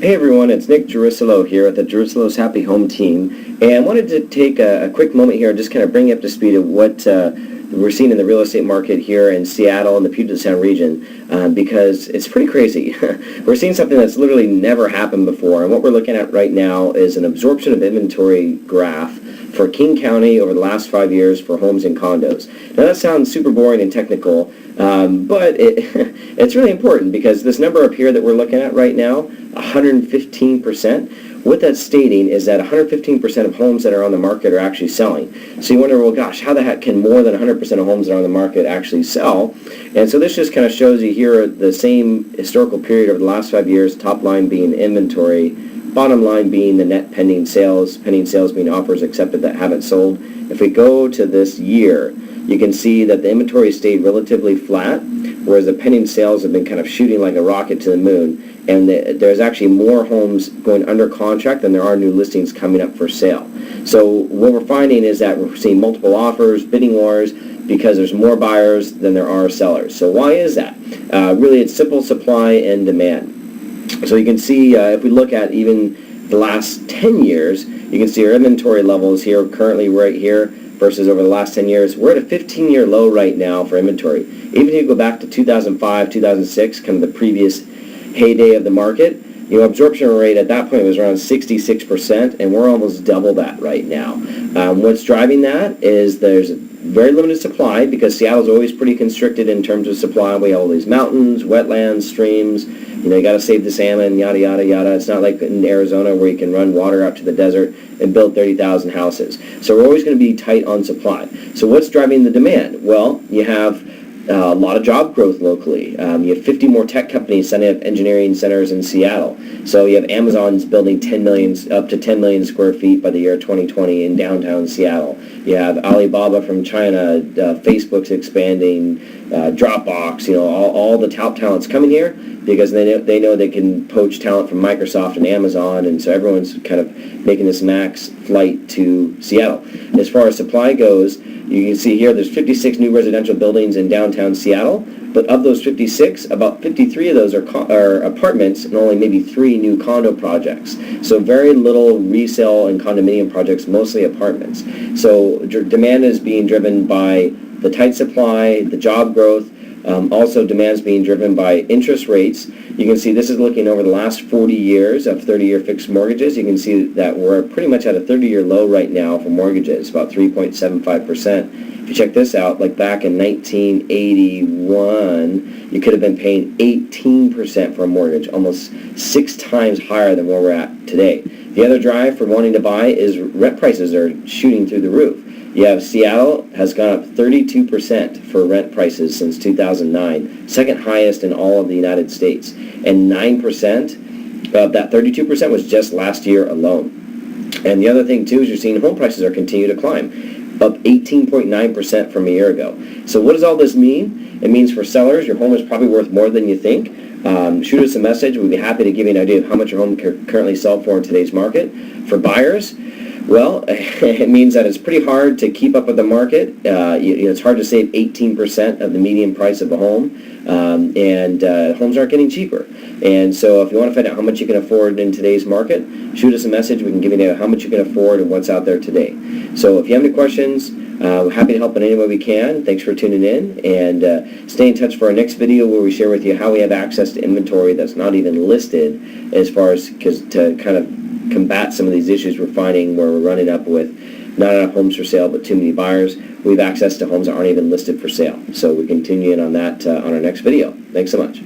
Hey everyone, it's Nick Jerusalem here at the Jerusalem's Happy Home team, and I wanted to take a quick moment here and just kind of bring you up to speed of what we're seeing in the real estate market here in Seattle and the Puget Sound region, because it's pretty crazy. We're seeing something that's literally never happened before, and what we're looking at right now is an absorption of inventory graph for King County over the last 5 years for homes and condos. Now that sounds super boring and technical, but it's really important because this number up here that we're looking at right now, 115%, what that's stating is that 115% of homes that are on the market are actually selling. So you wonder, well, gosh, how the heck can more than 100% of homes that are on the market actually sell? And so this just kind of shows you here the same historical period over the last 5 years, top line being inventory, bottom line being the net pending sales being offers accepted that haven't sold. If we go to this year, you can see that the inventory stayed relatively flat, whereas the pending sales have been kind of shooting like a rocket to the moon. And there's actually more homes going under contract than there are new listings coming up for sale. So what we're finding is that we're seeing multiple offers, bidding wars, because there's more buyers than there are sellers. So why is that? Really, it's simple supply and demand. So you can see if we look at even the last 10 years, you can see our inventory levels here currently right here versus over the last 10 years. We're at a 15-year low right now for inventory. Even if you go back to 2005, 2006, kind of the previous heyday of the market, absorption rate at that point was around 66%, and we're almost double that right now. What's driving that is there's very limited supply because Seattle's always pretty constricted in terms of supply. We have all these mountains, wetlands, streams. You got to save the salmon, yada, yada, yada. It's not like in Arizona where you can run water out to the desert and build 30,000 houses. So we're always going to be tight on supply. So what's driving the demand? Well, you have a lot of job growth locally. You have 50 more tech companies setting up engineering centers in Seattle. So you have Amazon's building up to 10 million square feet by the year 2020 in downtown Seattle. You have Alibaba from China, Facebook's expanding, Dropbox, all the top talent's coming here because they know they can poach talent from Microsoft and Amazon, and so everyone's kind of making this max flight to Seattle. As far as supply goes, you can see here there's 56 new residential buildings in downtown Seattle, but of those 56, about 53 of those are apartments and only maybe 3 new condo projects. So very little resale and condominium projects, mostly apartments. So demand is being driven by the tight supply, the job growth. Also, demand is being driven by interest rates. You can see this is looking over the last 40 years of 30-year fixed mortgages. You can see that we're pretty much at a 30-year low right now for mortgages, about 3.75%. If you check this out, like back in 1981, you could have been paying 18% for a mortgage, almost 6 times higher than where we're at today. The other drive for wanting to buy is rent prices are shooting through the roof. You have Seattle has gone up 32% for rent prices since 2009, second highest in all of the United States. And 9% of that 32% was just last year alone. And the other thing, too, is you're seeing home prices are continue to climb, up 18.9% from a year ago. So what does all this mean? It means for sellers, your home is probably worth more than you think. Shoot us a message. We'd be happy to give you an idea of how much your home currently sell for in today's market. For buyers, well, it means that it's pretty hard to keep up with the market. It's hard to save 18% of the median price of a home, and homes aren't getting cheaper. And so if you want to find out how much you can afford in today's market, shoot us a message. We can give you how much you can afford and what's out there today. So if you have any questions, we're happy to help in any way we can. Thanks for tuning in, and stay in touch for our next video where we share with you how we have access to inventory that's not even listed, as far as to kind of combat some of these issues we're finding where we're running up with not enough homes for sale but too many buyers. We have access to homes that aren't even listed for sale. So we continue in on that on our next video. Thanks so much.